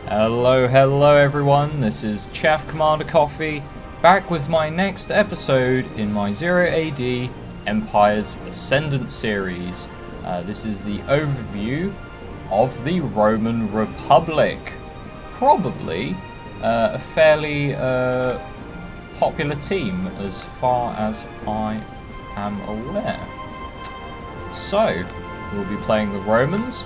Hello everyone, this is Chef Commander Coffee, back with my next episode in my 0 AD Empire's Ascendant series. This is the overview of the Roman Republic. Probably a fairly popular team as far as I am aware. So, we'll be playing the Romans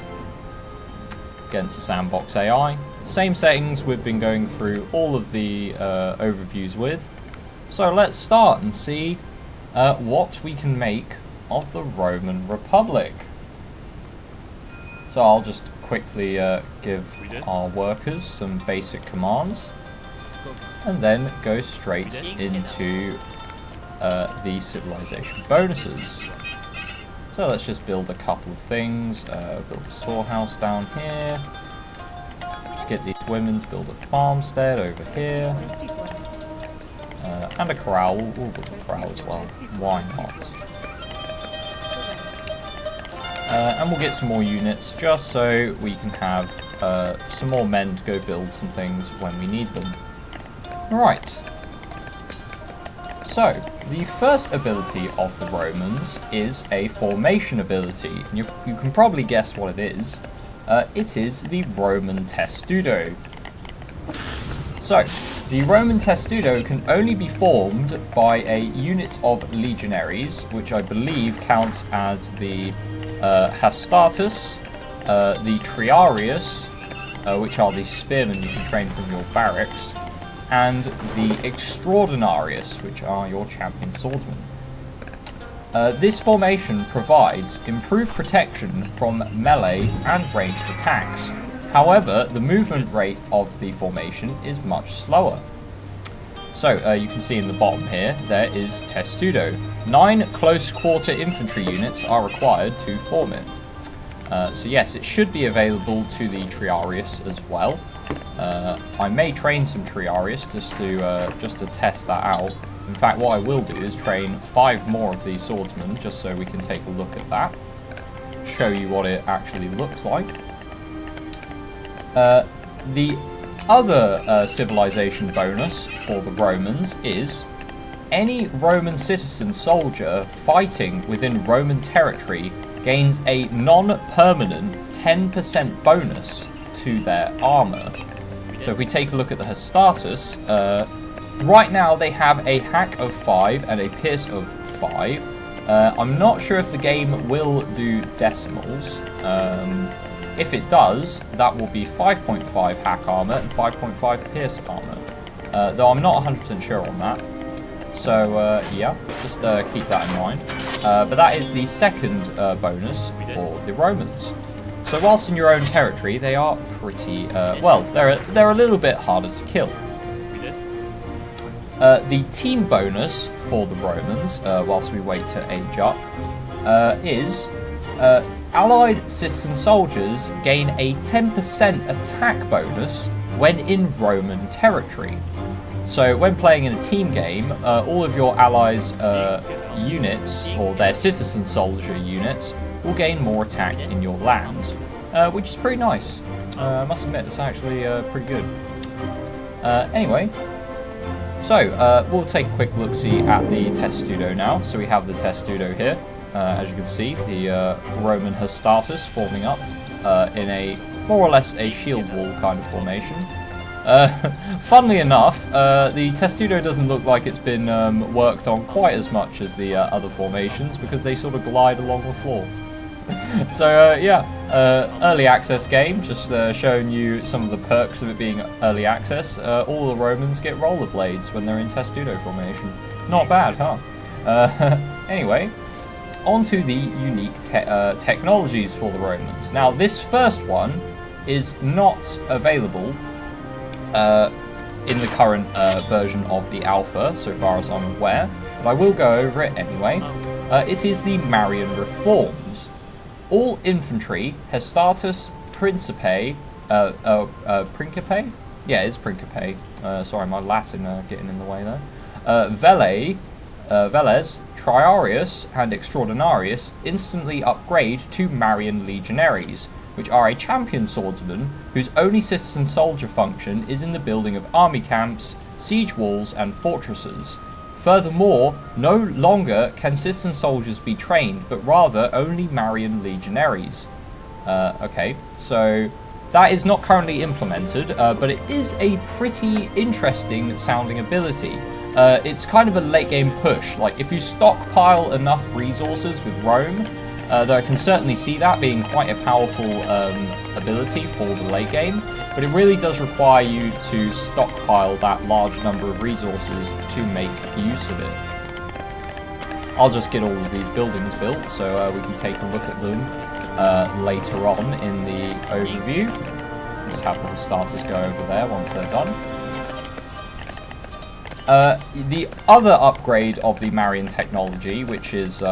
against the Sandbox AI. Same settings we've been going through all of the overviews with. So let's start and see what we can make of the Roman Republic. So I'll just quickly give our workers some basic commands and then go straight into the civilization bonuses. So let's just build a couple of things. Build a storehouse down here. Get these women to build a farmstead over here, and a corral. We'll build a corral as well. Why not? And we'll get some more units just so we can have some more men to go build some things when we need them. Right. So the first ability of the Romans is a formation ability. You can probably guess what it is. It is the Roman Testudo. So, the Roman Testudo can only be formed by a unit of legionaries, which I believe counts as the Hastatus, the Triarius, which are the spearmen you can train from your barracks, and the Extraordinarius, which are your champion swordsmen. This formation provides improved protection from melee and ranged attacks. However, the movement rate of the formation is much slower. So, you can see in the bottom here, there is Testudo. 9 close quarter infantry units are required to form it. So yes, it should be available to the Triarius as well. I may train some Triarius just to test that out. In fact, what I will do is train 5 more of these swordsmen, just so we can take a look at that. Show you what it actually looks like. The other civilization bonus for the Romans is any Roman citizen soldier fighting within Roman territory gains a non-permanent 10% bonus to their armor. So if we take a look at the Hastatus, right now they have a hack of 5 and a pierce of 5. I'm not sure if the game will do decimals. If it does, that will be 5.5 hack armor and 5.5 pierce armor. Though I'm not 100% sure on that. So yeah, just keep that in mind. But that is the second bonus for the Romans. So whilst in your own territory, they are pretty, well, they're a little bit harder to kill. The team bonus for the Romans, whilst we wait to age up, is allied citizen soldiers gain a 10% attack bonus when in Roman territory. So when playing in a team game, all of your allies' units, or their citizen soldier units, will gain more attack in your lands, which is pretty nice. I must admit, it's actually pretty good. Anyway. So, we'll take a quick look-see at the Testudo now. So we have the Testudo here. As you can see, the Roman Hastatus forming up in a more or less a shield wall kind of formation. Funnily enough, the Testudo doesn't look like it's been worked on quite as much as the other formations, because they sort of glide along the floor. So yeah, early access game, just showing you some of the perks of it being early access. All the Romans get rollerblades when they're in Testudo formation. Not bad, huh? Anyway, on to the unique technologies for the Romans. Now, this first one is not available in the current version of the alpha, so far as I'm aware, but I will go over it anyway. It is the Marian Reforms. All infantry, Hastatus Principe, Principe? Yeah, it's Principe. Sorry, my Latin getting in the way there. Veles, Triarius, and Extraordinarius instantly upgrade to Marian Legionaries, which are a champion swordsman whose only citizen soldier function is in the building of army camps, siege walls, and fortresses. Furthermore, no longer can citizen soldiers be trained, but rather only Marian legionaries. Okay, so that is not currently implemented, but it is a pretty interesting sounding ability. It's kind of a late game push. Like, if you stockpile enough resources with Rome, though I can certainly see that being quite a powerful ability for the late game, but it really does require you to stockpile that large number of resources to make use of it. I'll just get all of these buildings built so we can take a look at them later on in the overview. Just have the starters go over there once they're done. The other upgrade of the Marian technology, which is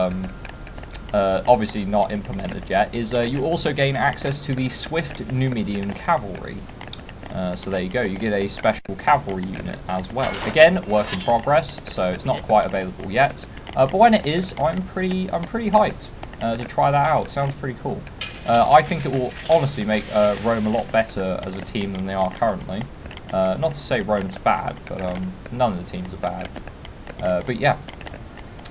obviously not implemented yet, is you also gain access to the Swift Numidian Cavalry. So there you go, you get a special cavalry unit as well. Again, work in progress, so it's not quite available yet. But when it is, I'm pretty hyped to try that out. Sounds pretty cool. I think it will honestly make Rome a lot better as a team than they are currently. Not to say Rome's bad, but none of the teams are bad. But yeah,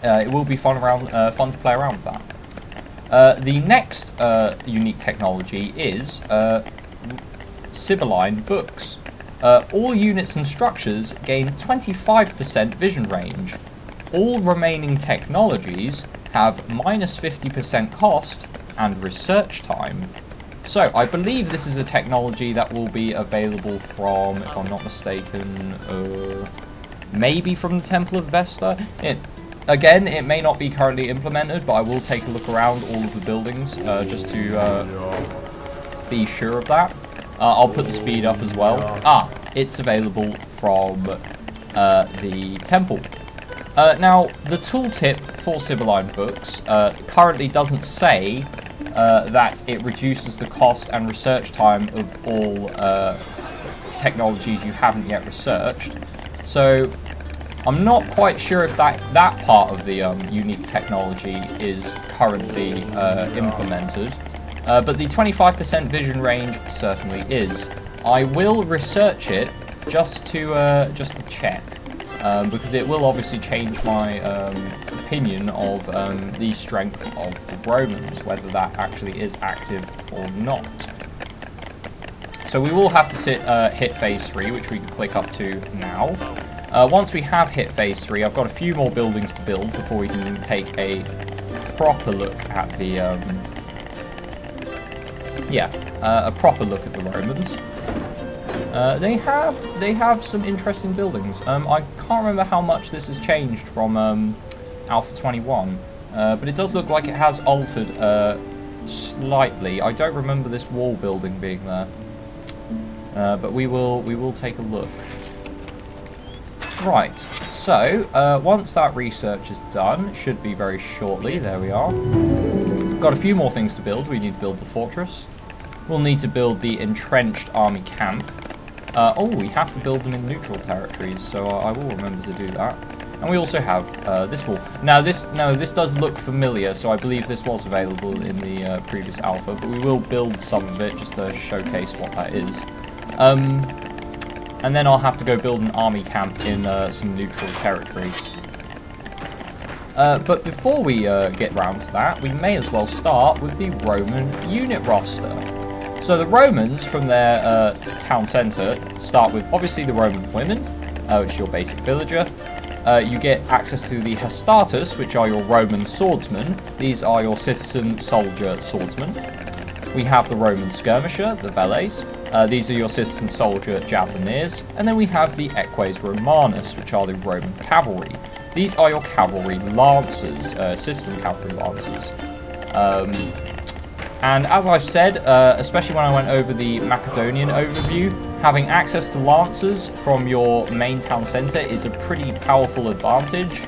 it will be fun to play around with that. The next unique technology is Sibylline books. All units and structures gain 25% vision range. All remaining technologies have minus 50% cost and research time. So, I believe this is a technology that will be available from, if I'm not mistaken, maybe from the Temple of Vesta. Again, it may not be currently implemented, but I will take a look around all of the buildings just to be sure of that. I'll put the speed up as well. It's available from the temple. Now, the tooltip for Sibylline books currently doesn't say that it reduces the cost and research time of all technologies you haven't yet researched. So, I'm not quite sure if that part of the unique technology is currently implemented. But the 25% vision range certainly is. I will research it just to check, because it will obviously change my opinion of the strength of the Romans, whether that actually is active or not. So we will have to hit phase 3, which we can click up to now. Once we have hit phase 3, I've got a few more buildings to build before we can take a proper look at the a proper look at the Romans. They have some interesting buildings. I can't remember how much this has changed from Alpha 21, but it does look like it has altered slightly. I don't remember this wall building being there, but we will take a look. Right. So once that research is done, it should be very shortly. There we are. Got a few more things to build. We need to build the fortress. We'll need to build the entrenched army camp. We have to build them in neutral territories, so I will remember to do that. And we also have this wall. Now this does look familiar, so I believe this was available in the previous alpha, but we will build some of it just to showcase what that is. And then I'll have to go build an army camp in some neutral territory. But before we get round to that, we may as well start with the Roman unit roster. So the Romans, from their town centre, start with obviously the Roman women, which is your basic villager. You get access to the Hestatus, which are your Roman swordsmen. These are your citizen soldier swordsmen. We have the Roman skirmisher, the Velles. These are your citizen soldier javelineers. And then we have the Equius Romanus, which are the Roman cavalry. These are your cavalry lancers, citizen cavalry lancers. And as I've said, especially when I went over the Macedonian overview, having access to lancers from your main town centre is a pretty powerful advantage,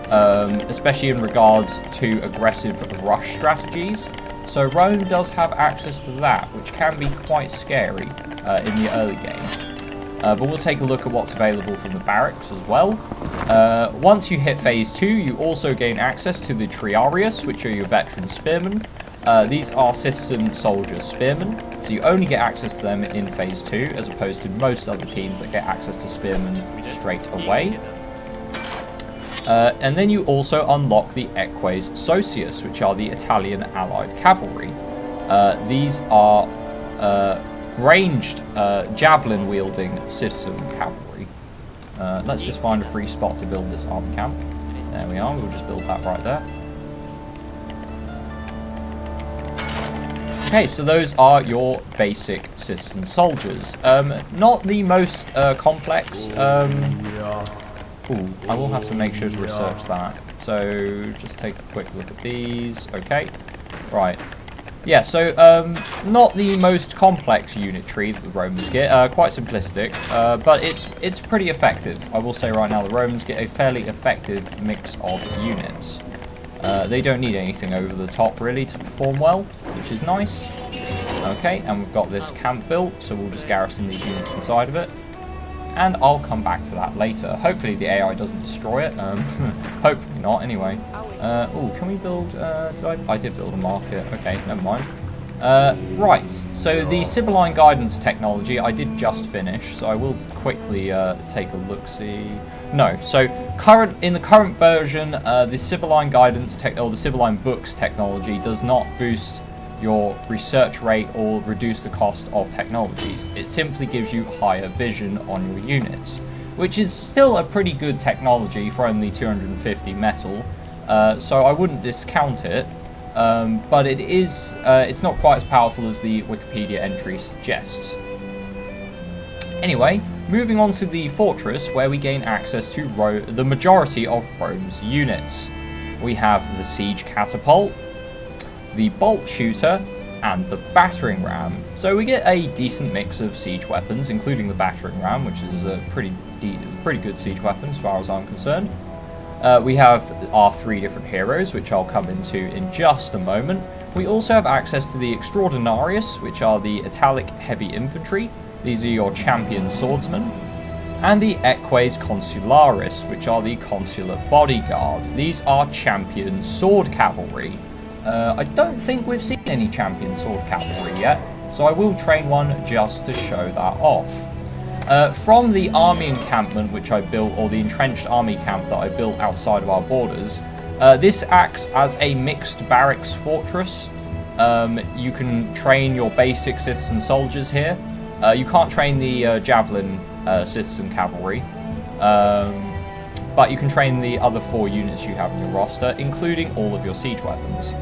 especially in regards to aggressive rush strategies. So Rome does have access to that, which can be quite scary in the early game. But we'll take a look at what's available from the barracks as well. Once you hit phase 2, you also gain access to the Triarius, which are your veteran spearmen. These are citizen soldier spearmen, so you only get access to them in Phase 2, as opposed to most other teams that get access to spearmen straight away. And then you also unlock the Equius Aras, which are the Italian allied cavalry. These are ranged, javelin-wielding citizen cavalry. Let's just find a free spot to build this army camp. There we are, we'll just build that right there. Okay, so those are your basic citizen soldiers. Not the most complex. Ooh, I will have to make sure to research that. So just take a quick look at these. Okay, right. Yeah, so not the most complex unit tree that the Romans get. Quite simplistic, but it's pretty effective. I will say right now the Romans get a fairly effective mix of units. They don't need anything over the top really to perform well, which is nice. Okay, and we've got this camp built, so we'll just garrison these units inside of it. And I'll come back to that later. Hopefully the AI doesn't destroy it. Hopefully not, anyway. Oh, can we build... I did build a market. Okay, never mind. Right, so the Sibylline Guidance technology I did just finish, so I will quickly take a look-see. No, so in the current version, the Sibylline Guidance or the Sibylline Books technology does not boost your research rate or reduce the cost of technologies. It simply gives you higher vision on your units, which is still a pretty good technology for only 250 metal, so I wouldn't discount it, but it's not quite as powerful as the Wikipedia entry suggests. Anyway, moving on to the fortress, where we gain access to the majority of Rome's units. We have the siege catapult, the bolt shooter, and the battering ram. So we get a decent mix of siege weapons, including the battering ram, which is a pretty good siege weapon as far as I'm concerned. We have our 3 different heroes, which I'll come into in just a moment. We also have access to the Extraordinarius, which are the Italic heavy infantry. These are your champion swordsmen. And the Equius Consularis, which are the consular bodyguard. These are champion sword cavalry. I don't think we've seen any champion sword cavalry yet, so I will train one just to show that off. From the army encampment which I built, or the entrenched army camp that I built outside of our borders, this acts as a mixed barracks fortress. You can train your basic citizen soldiers here. You can't train the javelin citizen cavalry, but you can train the other 4 units you have in your roster, including all of your siege weapons.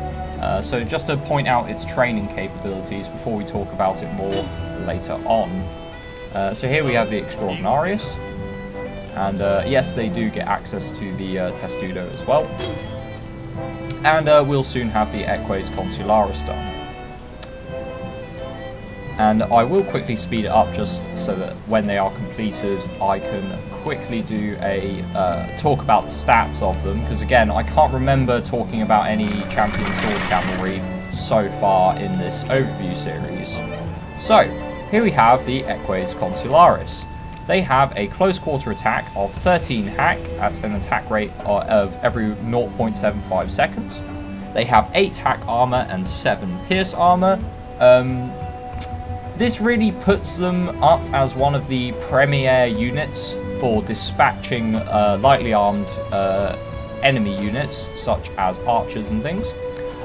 So just to point out its training capabilities before we talk about it more later on. So here we have the Extraordinarius, and yes, they do get access to the Testudo as well. And we'll soon have the Equius Consularis done. And I will quickly speed it up just so that when they are completed I can quickly do a talk about the stats of them, because again I can't remember talking about any champion sword cavalry so far in this overview series. So here we have the Equius Consularis. They have a close quarter attack of 13 hack at an attack rate of every 0.75 seconds. They have 8 hack armor and 7 pierce armor. This really puts them up as one of the premier units for dispatching lightly armed enemy units, such as archers and things.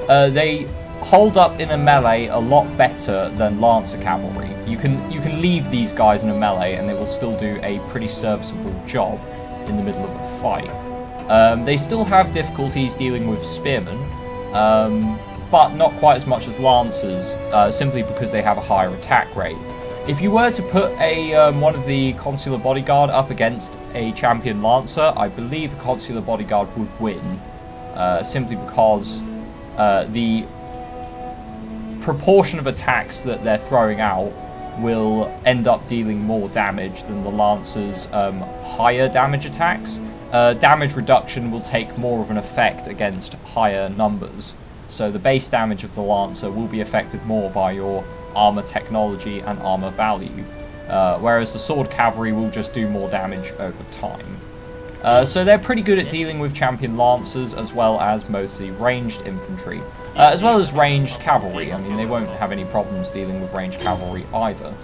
They hold up in a melee a lot better than Lancer cavalry. You can leave these guys in a melee and they will still do a pretty serviceable job in the middle of a fight. They still have difficulties dealing with spearmen, but not quite as much as Lancers, simply because they have a higher attack rate. If you were to put one of the Consular Bodyguard up against a Champion Lancer, I believe the Consular Bodyguard would win, simply because the proportion of attacks that they're throwing out will end up dealing more damage than the Lancer's higher damage attacks. Damage reduction will take more of an effect against higher numbers. So the base damage of the Lancer will be affected more by your armor technology and armor value, whereas the sword cavalry will just do more damage over time. So they're pretty good at dealing with champion lancers as well as mostly ranged infantry, as well as ranged cavalry. I mean, they won't have any problems dealing with ranged cavalry either.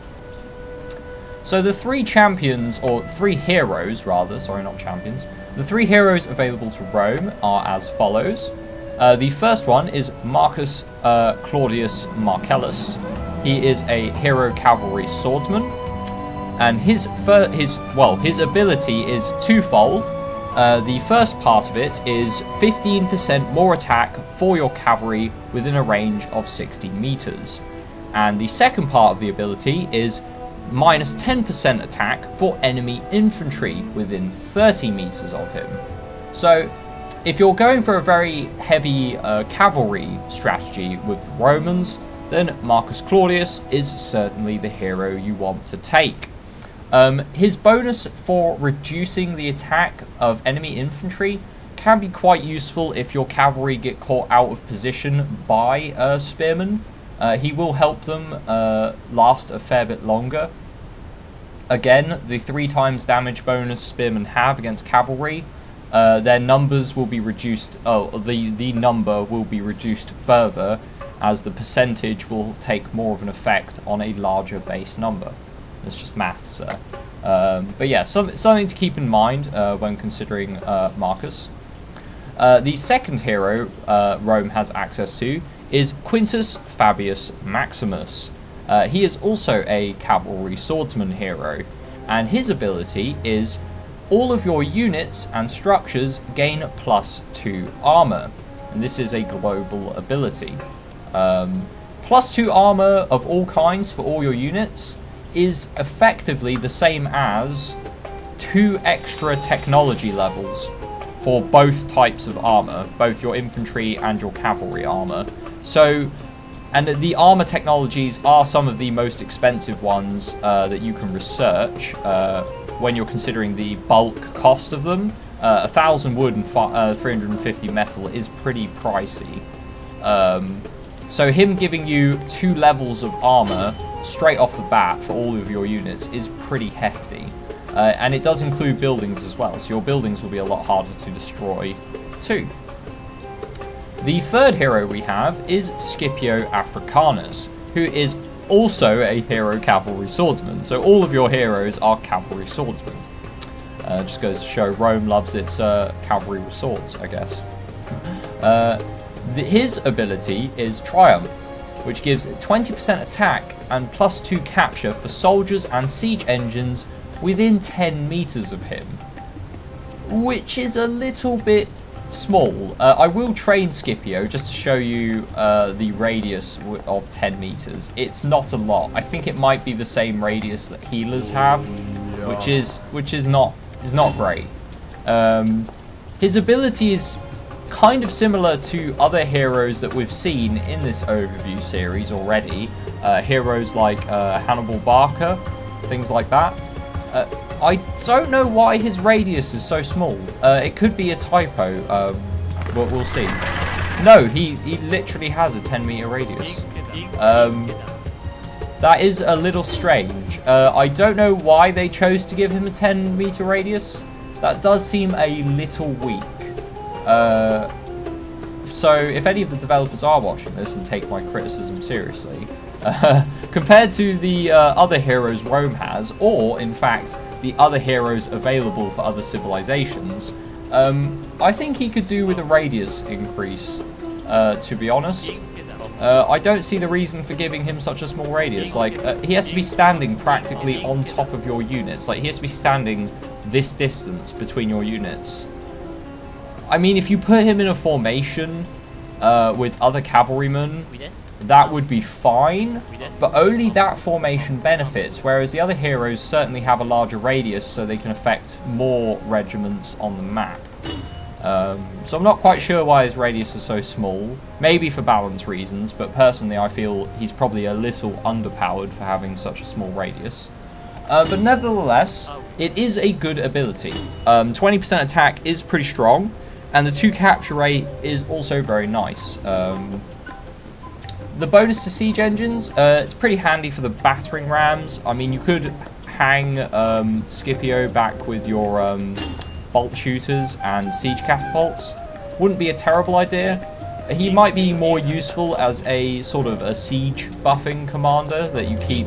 So the three champions, or three heroes rather, sorry, not champions. The three heroes available to Rome are as follows. The first one is Marcus Claudius Marcellus. He is a hero cavalry swordsman, and his ability is twofold. The first part of it is 15% more attack for your cavalry within a range of 60 meters, and the second part of the ability is minus 10% attack for enemy infantry within 30 meters of him. So if you're going for a very heavy cavalry strategy with the Romans, then Marcus Claudius is certainly the hero you want to take. His bonus for reducing the attack of enemy infantry can be quite useful if your cavalry get caught out of position by spearmen. He will help them last a fair bit longer. Again, the 3 times damage bonus spearmen have against cavalry, their numbers will be reduced. The number will be reduced further, as the percentage will take more of an effect on a larger base number. It's just maths there. But yeah, something to keep in mind when considering Marcus. The second hero Rome has access to is Quintus Fabius Maximus. He is also a cavalry swordsman hero, and his ability is all of your units and structures gain +2 armor, and this is a global ability. +2 armor of all kinds for all your units is effectively the same as 2 extra technology levels for both types of armor, both your infantry and your cavalry armor. So, and the armor technologies are some of the most expensive ones that you can research when you're considering the bulk cost of them. 1,000 wood and 350 metal is pretty pricey. So him giving you 2 levels of armor straight off the bat for all of your units is pretty hefty. And it does include buildings as well, so your buildings will be a lot harder to destroy too. The third hero we have is Scipio Africanus, who is also a hero cavalry swordsman. So all of your heroes are cavalry swordsmen. Just goes to show Rome loves its cavalry with swords, I guess. His ability is Triumph, which gives 20% attack and +2 capture for soldiers and siege engines within 10 meters of him, which is a little bit small. I will train Scipio just to show you the radius of 10 meters. It's not a lot. I think it might be the same radius that healers have, which is not great. His ability is kind of similar to other heroes that we've seen in this overview series already. Heroes like Hannibal Barca, things like that. I don't know why his radius is so small. It could be a typo, but we'll see. No, he literally has a 10-meter radius. That is a little strange. I don't know why they chose to give him a 10-meter radius. That does seem a little weak. So if any of the developers are watching this and take my criticism seriously, compared to the other heroes Rome has, or in fact the other heroes available for other civilizations, I think he could do with a radius increase, to be honest. I don't see the reason for giving him such a small radius. Like, he has to be standing practically on top of your units. Like, he has to be standing this distance between your units. I mean, if you put him in a formation with other cavalrymen, that would be fine, but only that formation benefits, whereas the other heroes certainly have a larger radius, so they can affect more regiments on the map. So I'm not quite sure why his radius is so small. Maybe for balance reasons, but personally I feel he's probably a little underpowered for having such a small radius. But nevertheless, it is a good ability. 20% attack is pretty strong, and the 2 capture rate is also very nice. The bonus to siege engines, it's pretty handy for the battering rams. I mean, you could hang Scipio back with your bolt shooters and siege catapults wouldn't be a terrible idea. He might be more useful as a sort of a siege buffing commander that you keep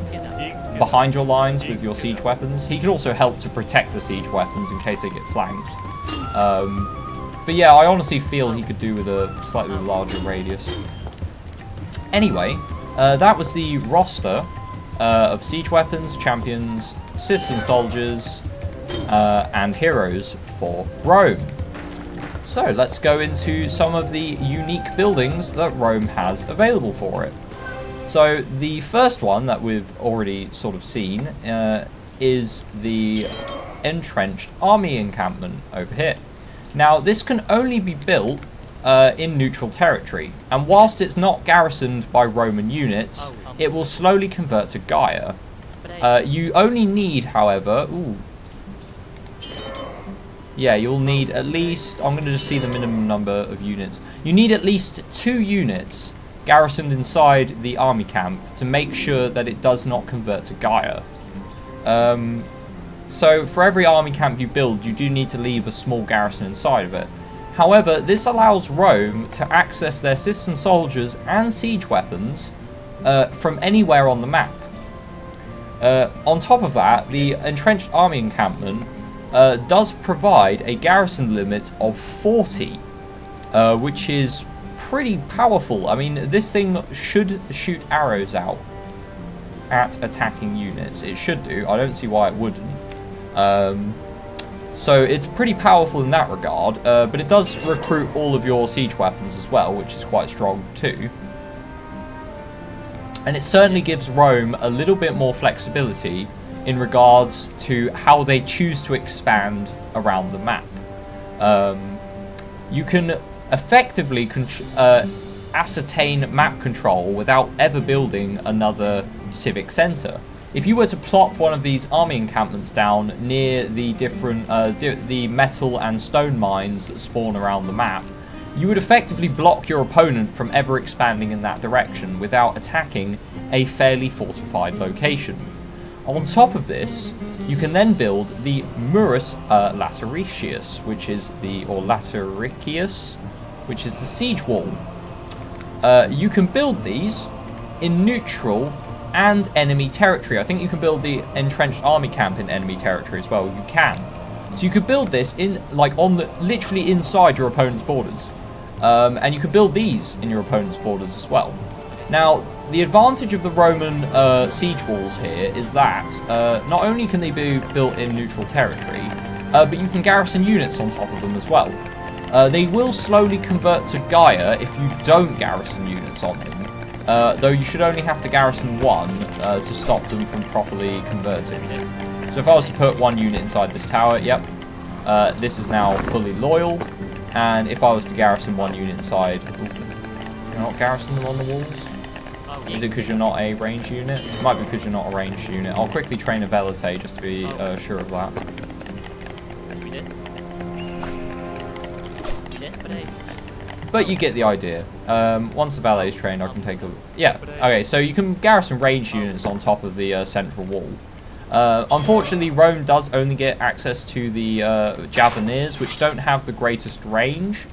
behind your lines with your siege weapons. He could also help to protect the siege weapons in case they get flanked. But yeah, I honestly feel he could do with a slightly larger radius. Anyway, that was the roster of siege weapons, champions, citizen soldiers, and heroes for Rome. So let's go into some of the unique buildings that Rome has available for it. So the first one that we've already sort of seen is the Entrenched army encampment over here. Now this can only be built in neutral territory, and whilst it's not garrisoned by Roman units, it will slowly convert to Gaia. You only need, however, you'll need at least, I'm going to just see the minimum number of units. You need at least 2 units garrisoned inside the army camp to make sure that it does not convert to Gaia. So for every army camp you build, you do need to leave a small garrison inside of it. However, this allows Rome to access their citizen soldiers and siege weapons from anywhere on the map. On top of that, the Entrenched army encampment does provide a garrison limit of 40, which is pretty powerful. I mean, this thing should shoot arrows out at attacking units. It should do. I don't see why it wouldn't. So it's pretty powerful in that regard, but it does recruit all of your siege weapons as well, which is quite strong too. And it certainly gives Rome a little bit more flexibility in regards to how they choose to expand around the map. You can effectively ascertain map control without ever building another civic centre. If you were to plop one of these army encampments down near the different the metal and stone mines that spawn around the map, you would effectively block your opponent from ever expanding in that direction without attacking a fairly fortified location. On top of this, you can then build the Murus Latericius, which is the siege wall. You can build these in neutral and enemy territory. I think you can build the Entrenched army camp in enemy territory as well. You can. So you could build this in literally inside your opponent's borders, and you could build these in your opponent's borders as well. Now, the advantage of the Roman siege walls here is that not only can they be built in neutral territory, but you can garrison units on top of them as well. They will slowly convert to Gaia if you don't garrison units on them, though you should only have to garrison one to stop them from properly converting. So if I was to put one unit inside this tower, yep, this is now fully loyal. And if I was to garrison one unit inside, can I not garrison them on the walls? Is it because you're not a ranged unit? It might be because you're not a ranged unit. I'll quickly train a Velite just to be sure of that. But you get the idea. Once the valet is trained, I can take a... Yeah, okay, so you can garrison ranged units on top of the central wall. Unfortunately, Rome does only get access to the Javanese, which don't have the greatest range.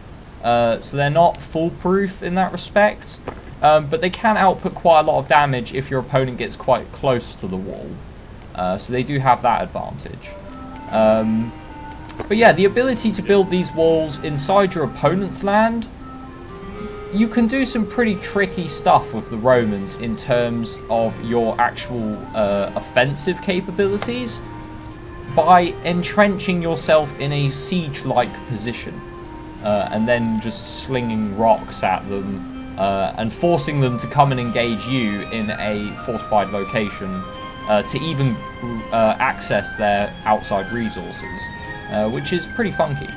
So they're not foolproof in that respect. But they can output quite a lot of damage if your opponent gets quite close to the wall. So they do have that advantage. But yeah, the ability to build these walls inside your opponent's land, you can do some pretty tricky stuff with the Romans in terms of your actual offensive capabilities by entrenching yourself in a siege-like position and then just slinging rocks at them and forcing them to come and engage you in a fortified location to even access their outside resources, which is pretty funky.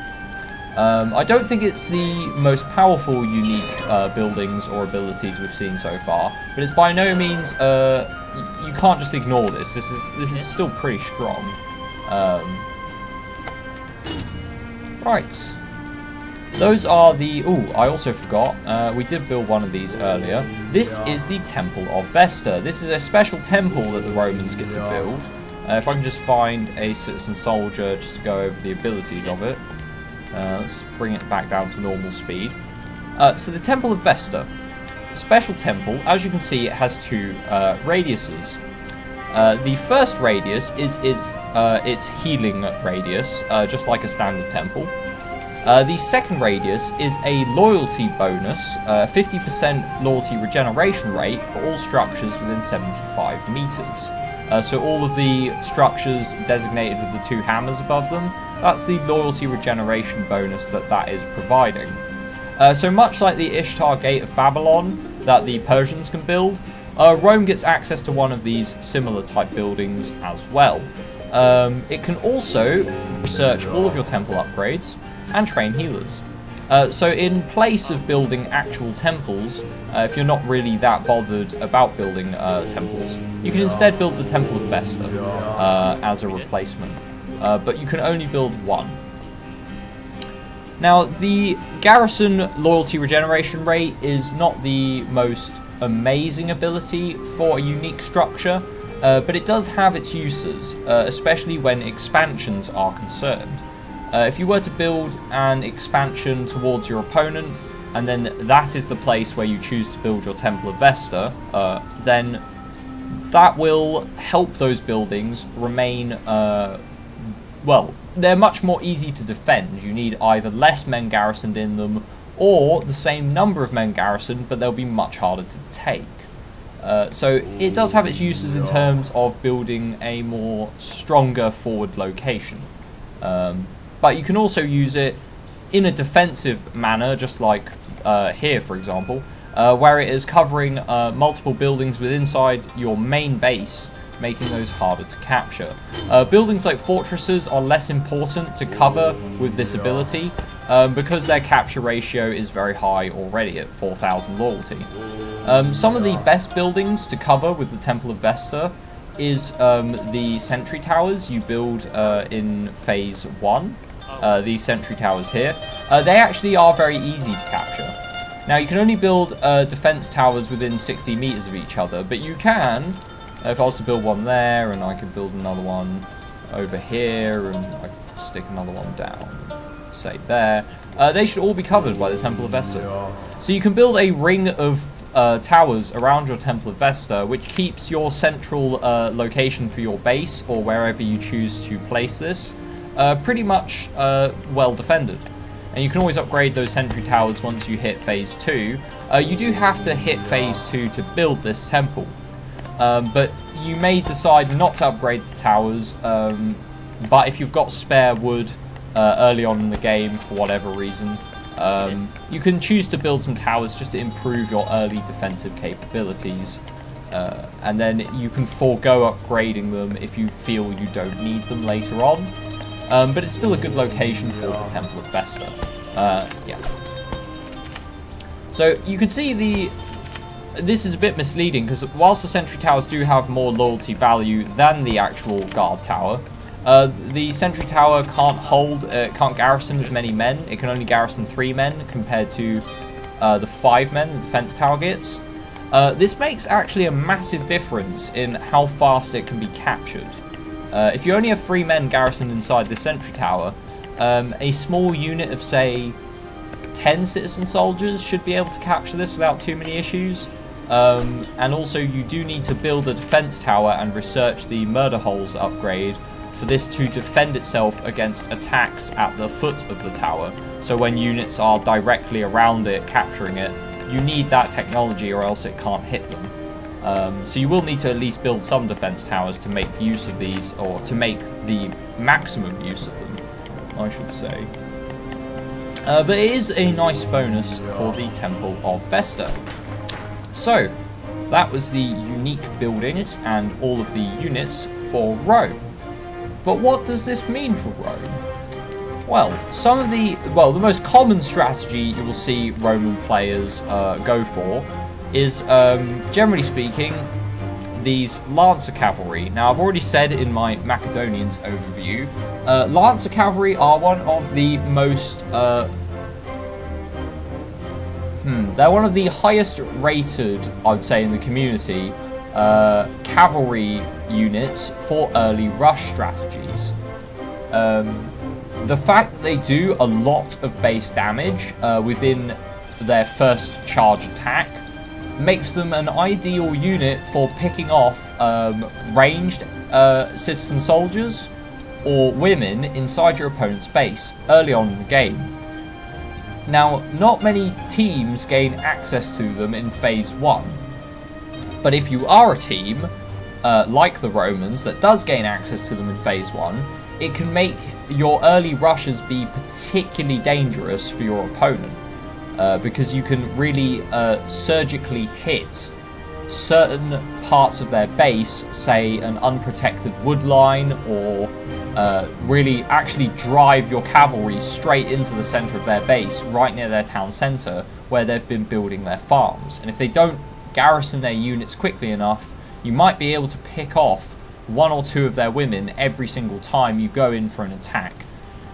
I don't think it's the most powerful, unique buildings or abilities we've seen so far, but it's by no means, you can't just ignore this. This is still pretty strong. Right. Those are the... Oh, I also forgot. We did build one of these earlier. This is the Temple of Vesta. This is a special temple that the Romans get to build. If I can just find a citizen soldier just to go over the abilities of it. Let's bring it back down to normal speed. So the Temple of Vesta. Special temple, as you can see, it has two radiuses. The first radius is its healing radius, just like a standard temple. The second radius is a loyalty bonus, 50% loyalty regeneration rate for all structures within 75 meters. So all of the structures designated with the two hammers above them, that's the loyalty regeneration bonus that is providing. So much like the Ishtar Gate of Babylon that the Persians can build, Rome gets access to one of these similar type buildings as well. It can also research all of your temple upgrades and train healers. So in place of building actual temples, if you're not really that bothered about building temples, you can instead build the Temple of Vesta as a replacement. But you can only build one. Now, the Garrison loyalty regeneration rate is not the most amazing ability for a unique structure, but it does have its uses, especially when expansions are concerned. If you were to build an expansion towards your opponent, and then that is the place where you choose to build your Temple of Vesta, then that will help those buildings remain, well, they're much more easy to defend. You need either less men garrisoned in them, or the same number of men garrisoned, but they'll be much harder to take. So it does have its uses in terms of building a more stronger forward location. But you can also use it in a defensive manner, just like here, for example, where it is covering multiple buildings within inside your main base, making those harder to capture. Buildings like fortresses are less important to cover with this ability, because their capture ratio is very high already at 4,000 loyalty. Some of the best buildings to cover with the Temple of Vesta is the sentry towers you build in Phase 1. These sentry towers here. They actually are very easy to capture. Now, you can only build defense towers within 60 meters of each other, but you can, if I was to build one there, and I could build another one over here, and I could stick another one down, say there, they should all be covered by the Temple of Vesta. So you can build a ring of towers around your Temple of Vesta, which keeps your central location for your base, or wherever you choose to place this, pretty much well defended. And you can always upgrade those sentry towers once you hit Phase 2. You do have to hit Phase 2 to build this temple. But you may decide not to upgrade the towers, but if you've got spare wood early on in the game for whatever reason, you can choose to build some towers just to improve your early defensive capabilities. And then you can forego upgrading them if you feel you don't need them later on. But it's still a good location for the Temple of Vesta. Yeah. So you can see this is a bit misleading, because whilst the sentry towers do have more loyalty value than the actual guard tower, the sentry tower can't garrison as many men. It can only garrison 3 men compared to the 5 men the defense tower gets. This makes actually a massive difference in how fast it can be captured. If you only have 3 men garrisoned inside the sentry tower, a small unit of, say, 10 citizen soldiers should be able to capture this without too many issues. And also you do need to build a defense tower and research the murder holes upgrade for this to defend itself against attacks at the foot of the tower. So when units are directly around it capturing it, you need that technology or else it can't hit them. So you will need to at least build some defense towers to make use of these, or to make the maximum use of them, I should say. But it is a nice bonus for the Temple of Vesta. So, that was the unique buildings and all of the units for Rome. But what does this mean for Rome? Well, the most common strategy you will see Roman players go for is, generally speaking, these Lancer Cavalry. Now, I've already said in my Macedonians overview, Lancer Cavalry are one of the most, they're one of the highest rated, I'd say, in the community, cavalry units for early rush strategies. The fact that they do a lot of base damage within their first charge attack makes them an ideal unit for picking off ranged citizen soldiers or women inside your opponent's base early on in the game. Now, not many teams gain access to them in Phase 1, but if you are a team, like the Romans, that does gain access to them in Phase 1, it can make your early rushes be particularly dangerous for your opponent, because you can really surgically hit certain parts of their base, say an unprotected wood line, or really actually drive your cavalry straight into the center of their base, right near their town center, where they've been building their farms. And if they don't garrison their units quickly enough, you might be able to pick off one or two of their women every single time you go in for an attack.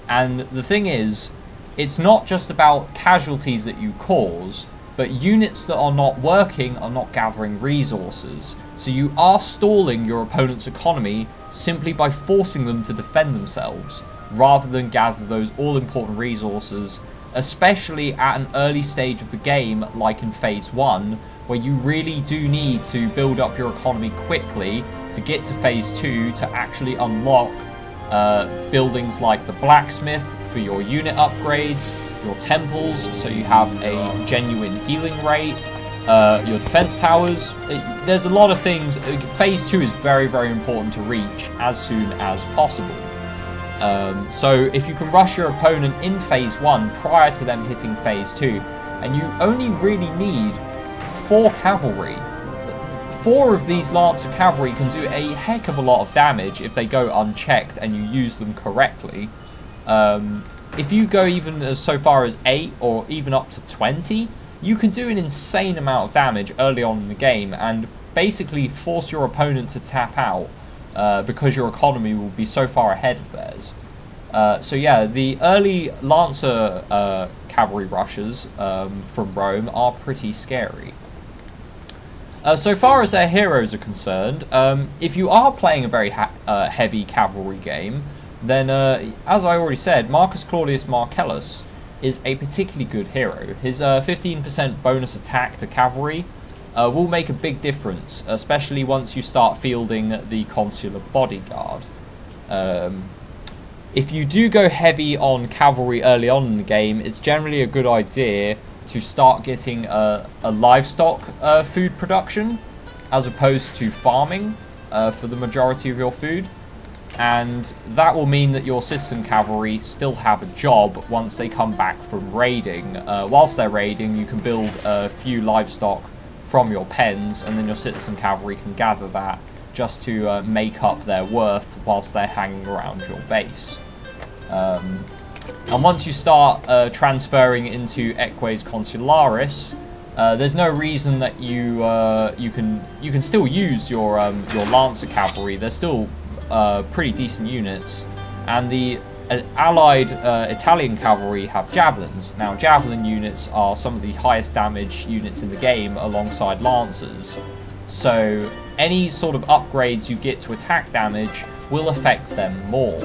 And the thing is, it's not just about casualties that you cause, but units that are not working are not gathering resources. So you are stalling your opponent's economy simply by forcing them to defend themselves, rather than gather those all-important resources, especially at an early stage of the game, like in Phase 1, where you really do need to build up your economy quickly to get to Phase 2 to actually unlock buildings like the blacksmith for your unit upgrades, your temples so you have a genuine healing rate, your defense towers. There's a lot of things. Phase 2 is very, very important to reach as soon as possible. So if you can rush your opponent in Phase 1 prior to them hitting Phase 2, and you only really need 4 cavalry. 4 of these Lancer cavalry can do a heck of a lot of damage if they go unchecked and you use them correctly. If you go even so far as 8 or even up to 20, you can do an insane amount of damage early on in the game and basically force your opponent to tap out because your economy will be so far ahead of theirs. So yeah, the early Lancer cavalry rushes from Rome are pretty scary. So far as their heroes are concerned, if you are playing a very heavy cavalry game, then as I already said, Marcus Claudius Marcellus is a particularly good hero. His 15% bonus attack to cavalry will make a big difference, especially once you start fielding the consular bodyguard. If you do go heavy on cavalry early on in the game, it's generally a good idea to start getting a livestock food production as opposed to farming for the majority of your food, and that will mean that your citizen cavalry still have a job once they come back from raiding. Whilst they're raiding, you can build a few livestock from your pens, and then your citizen cavalry can gather that just to make up their worth whilst they're hanging around your base. And once you start transferring into Equius Consularis, there's no reason that you can still use your Lancer cavalry. They're still pretty decent units, and the allied Italian cavalry have javelins. Now, javelin units are some of the highest damage units in the game alongside Lancers, so any sort of upgrades you get to attack damage will affect them more.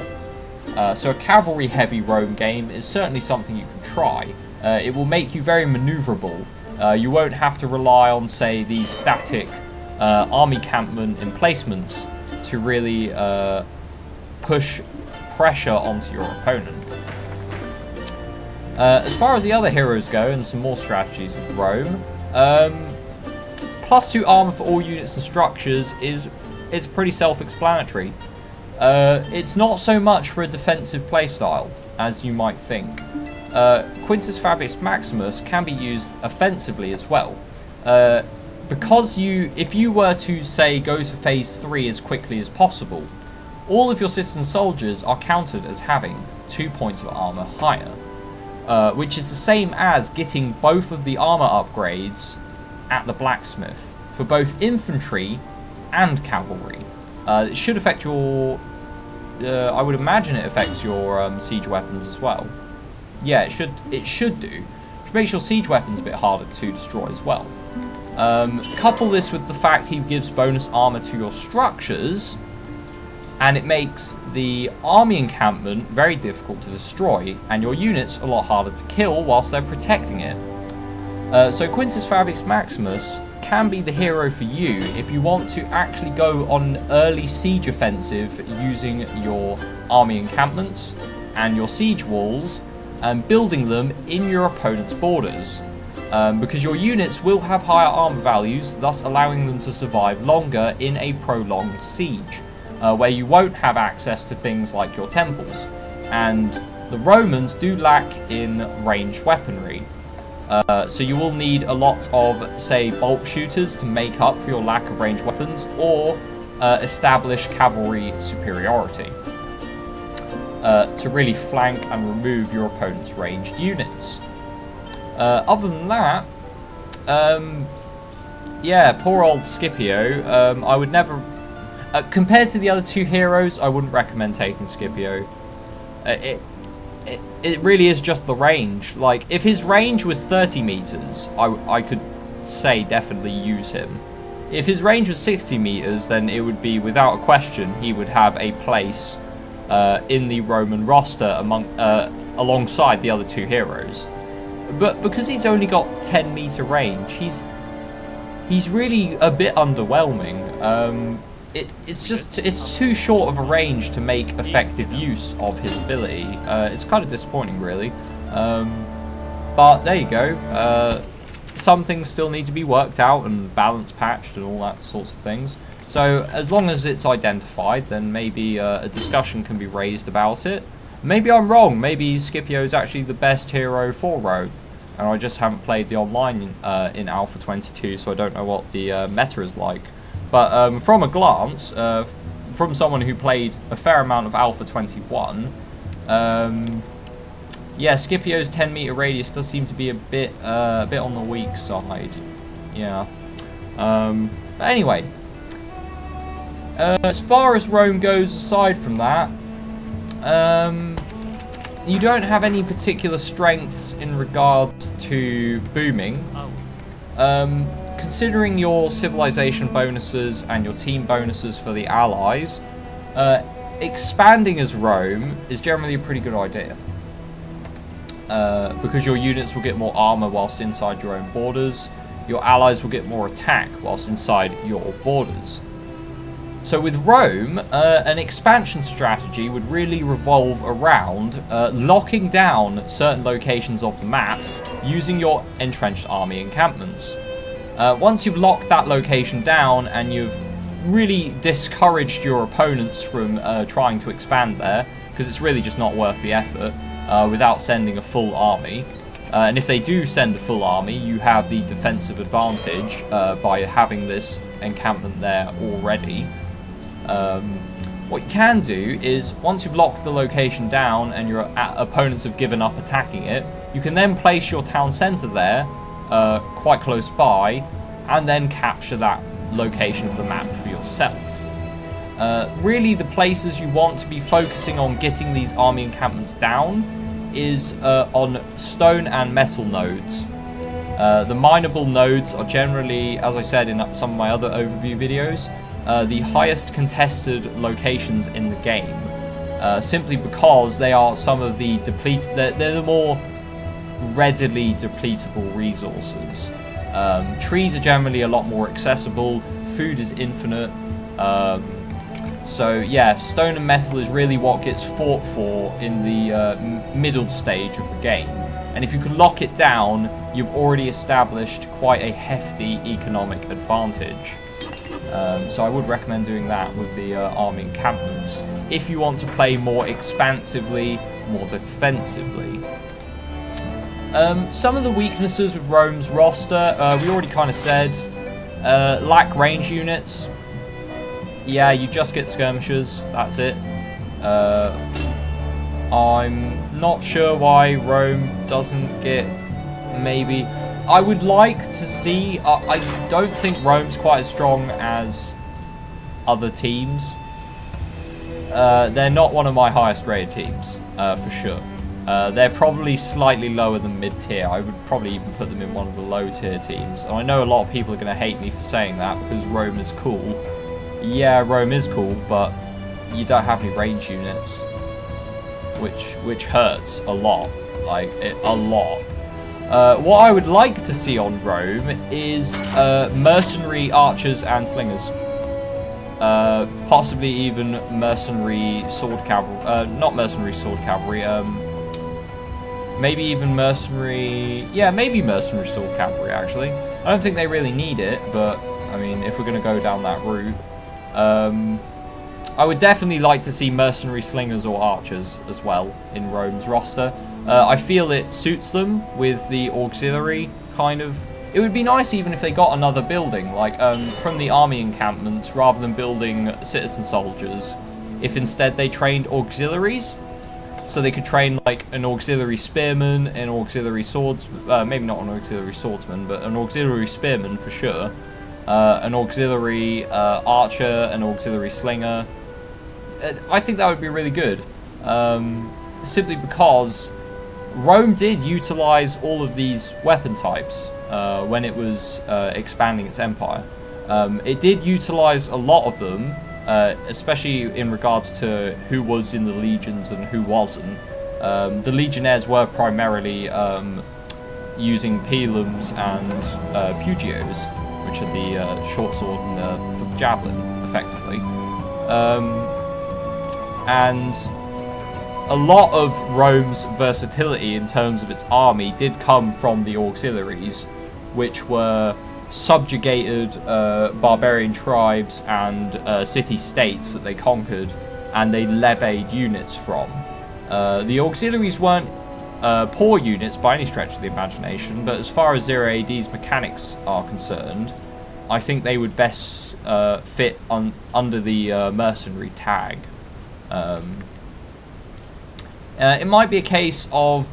So a cavalry heavy Rome game is certainly something you can try. It will make you very maneuverable. You won't have to rely on, say, these static army campment emplacements to really push pressure onto your opponent. As far as the other heroes go, and some more strategies with Rome, +2 armor for all units and structures it's pretty self-explanatory. It's not so much for a defensive playstyle, as you might think. Quintus Fabius Maximus can be used offensively as well. Because if you were to, say, go to Phase 3 as quickly as possible, all of your citizen soldiers are counted as having 2 points of armor higher, which is the same as getting both of the armor upgrades at the blacksmith for both infantry and cavalry. It should affect your... I would imagine it affects your siege weapons as well. Yeah, it should do. Which makes your siege weapons a bit harder to destroy as well. Couple this with the fact he gives bonus armor to your structures, and it makes the army encampment very difficult to destroy, and your units a lot harder to kill whilst they're protecting it. So Quintus Fabius Maximus can be the hero for you if you want to actually go on an early siege offensive using your army encampments and your siege walls and building them in your opponent's borders. Because your units will have higher armor values, thus allowing them to survive longer in a prolonged siege, where you won't have access to things like your temples. And the Romans do lack in ranged weaponry. So you will need a lot of, say, bolt shooters to make up for your lack of ranged weapons, or establish cavalry superiority to really flank and remove your opponent's ranged units. Other than that, yeah, poor old Scipio. I would never, compared to the other two heroes, I wouldn't recommend taking Scipio. It really is just the range. Like, if his range was 30 meters, I could say definitely use him. If his range was 60 meters, then it would be, without a question, he would have a place in the Roman roster alongside the other two heroes. But because he's only got 10-meter range, he's really a bit underwhelming. It's too short of a range to make effective use of his ability. It's kind of disappointing, really. But there you go. Some things still need to be worked out and balance patched and all that sorts of things. So as long as it's identified, then maybe a discussion can be raised about it. Maybe I'm wrong. Maybe Scipio is actually the best hero for Rogue, and I just haven't played the online in Alpha 22, so I don't know what the meta is like. But from a glance, from someone who played a fair amount of Alpha 21, yeah, Scipio's 10-meter radius does seem to be a bit on the weak side. Yeah. But anyway, as far as Rome goes, aside from that, you don't have any particular strengths in regards to booming. Considering your civilization bonuses and your team bonuses for the allies, expanding as Rome is generally a pretty good idea. Because your units will get more armor whilst inside your own borders, your allies will get more attack whilst inside your borders. So with Rome, an expansion strategy would really revolve around locking down certain locations of the map using your entrenched army encampments. Once you've locked that location down and you've really discouraged your opponents from trying to expand there, because it's really just not worth the effort without sending a full army. And if they do send a full army, you have the defensive advantage by having this encampment there already. What you can do is, once you've locked the location down and your opponents have given up attacking it, you can then place your town centre there, quite close by, and then capture that location of the map for yourself. Really, the places you want to be focusing on getting these army encampments down is on stone and metal nodes. The mineable nodes are generally, as I said in some of my other overview videos, the highest contested locations in the game, simply because they are some of the they're the more readily depletable resources. Trees are generally a lot more accessible, food is infinite, so yeah, stone and metal is really what gets fought for in the middle stage of the game, and if you can lock it down, you've already established quite a hefty economic advantage. So I would recommend doing that with the army encampments if you want to play more expansively, more defensively. Some of the weaknesses with Rome's roster, we already kind of said. Lack range units. Yeah, you just get skirmishers, that's it. I'm not sure why Rome doesn't get, maybe... I would like to see... I don't think Rome's quite as strong as other teams. They're not one of my highest rated teams, for sure. They're probably slightly lower than mid-tier. I would probably even put them in one of the low-tier teams. And I know a lot of people are going to hate me for saying that because Rome is cool. Yeah, Rome is cool, but you don't have any range units, which hurts a lot, like a lot. What I would like to see on Rome is mercenary archers and slingers. Possibly even mercenary sword cavalry. Not mercenary sword cavalry. Maybe even mercenary. Yeah, maybe mercenary sword cavalry. Actually, I don't think they really need it, but I mean, if we're going to go down that route, I would definitely like to see mercenary slingers or archers as well in Rome's roster. I feel it suits them with the auxiliary kind of. It would be nice even if they got another building, like from the army encampments, rather than building citizen soldiers, if instead they trained auxiliaries. So they could train like an auxiliary spearman, an auxiliary swordsman, maybe not an auxiliary swordsman, but an auxiliary spearman for sure, an auxiliary archer, an auxiliary slinger. I think that would be really good, simply because Rome did utilize all of these weapon types when it was expanding its empire. It did utilize a lot of them, especially in regards to who was in the legions and who wasn't. The legionnaires were primarily using pilums and pugios, which are the short sword and the javelin, effectively. And a lot of Rome's versatility in terms of its army did come from the auxiliaries, which were subjugated barbarian tribes and city-states that they conquered, and they levied units from. The auxiliaries weren't poor units by any stretch of the imagination, but as far as 0 AD's mechanics are concerned, I think they would best fit under the mercenary tag. It might be a case of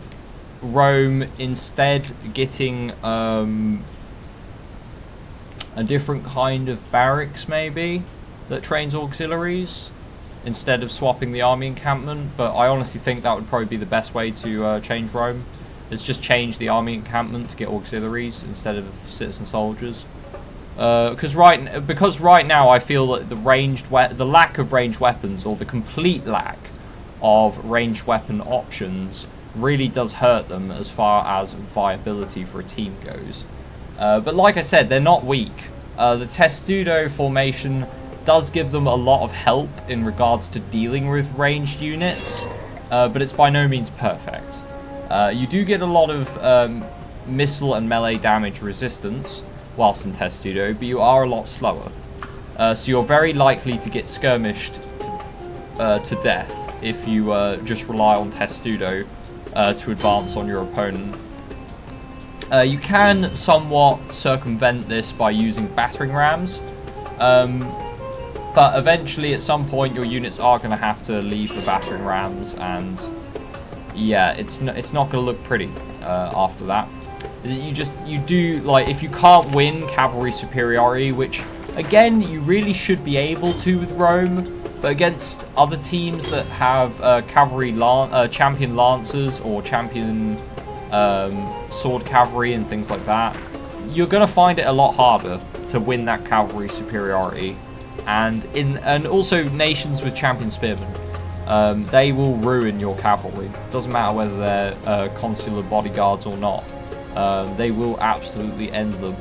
Rome instead getting a different kind of barracks, maybe, that trains auxiliaries, instead of swapping the army encampment. But I honestly think that would probably be the best way to change Rome, is just change the army encampment to get auxiliaries instead of citizen soldiers. Because right now I feel that the lack of ranged weapons, or the complete lack of ranged weapon options, really does hurt them as far as viability for a team goes. But like I said, they're not weak. The Testudo formation does give them a lot of help in regards to dealing with ranged units, but it's by no means perfect. You do get a lot of missile and melee damage resistance whilst in Testudo, but you are a lot slower. So you're very likely to get skirmished to death if you just rely on Testudo to advance on your opponent. You can somewhat circumvent this by using battering rams, but eventually at some point your units are going to have to leave the battering rams, and yeah, it's not going to look pretty after that. You do, like, if you can't win cavalry superiority, which again you really should be able to with Rome, but against other teams that have cavalry champion lancers or champion sword cavalry and things like that, you're going to find it a lot harder to win that cavalry superiority. And also nations with champion spearmen, they will ruin your cavalry. Doesn't matter whether they're consular bodyguards or not. They will absolutely end them.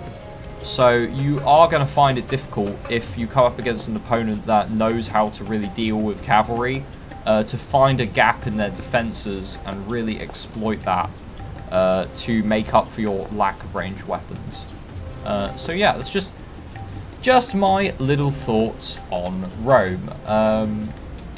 So you are going to find it difficult if you come up against an opponent that knows how to really deal with cavalry, to find a gap in their defenses and really exploit that to make up for your lack of ranged weapons. So yeah, that's just my little thoughts on Rome.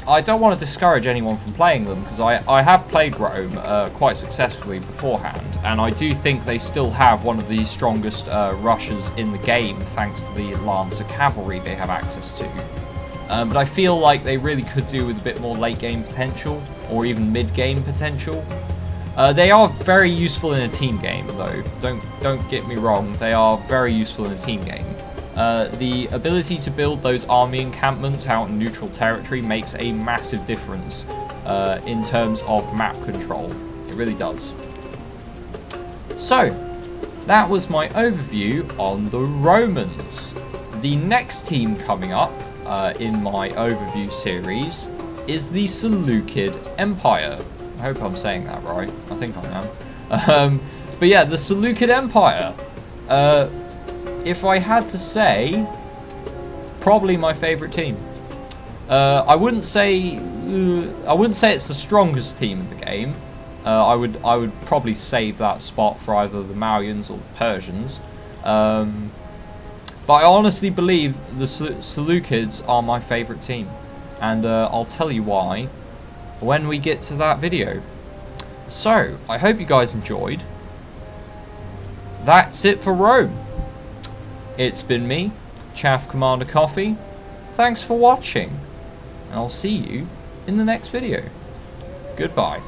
I don't want to discourage anyone from playing them, because I have played Rome quite successfully beforehand, and I do think they still have one of the strongest rushes in the game, thanks to the Lancer cavalry they have access to. But I feel like they really could do with a bit more late game potential, or even mid game potential. They are very useful in a team game, though. Don't get me wrong, they are very useful in a team game. The ability to build those army encampments out in neutral territory makes a massive difference in terms of map control. It really does. So, that was my overview on the Romans. The next team coming up in my overview series is the Seleucid Empire. I hope I'm saying that right. I think I am. But yeah, the Seleucid Empire. If I had to say, probably my favourite team. I wouldn't say it's the strongest team in the game. I would probably save that spot for either the Malians or the Persians. But I honestly believe the Seleucids are my favourite team, and I'll tell you why when we get to that video. So, I hope you guys enjoyed. That's it for Rome. It's been me, Chaff Commander Coffee. Thanks for watching, and I'll see you in the next video. Goodbye.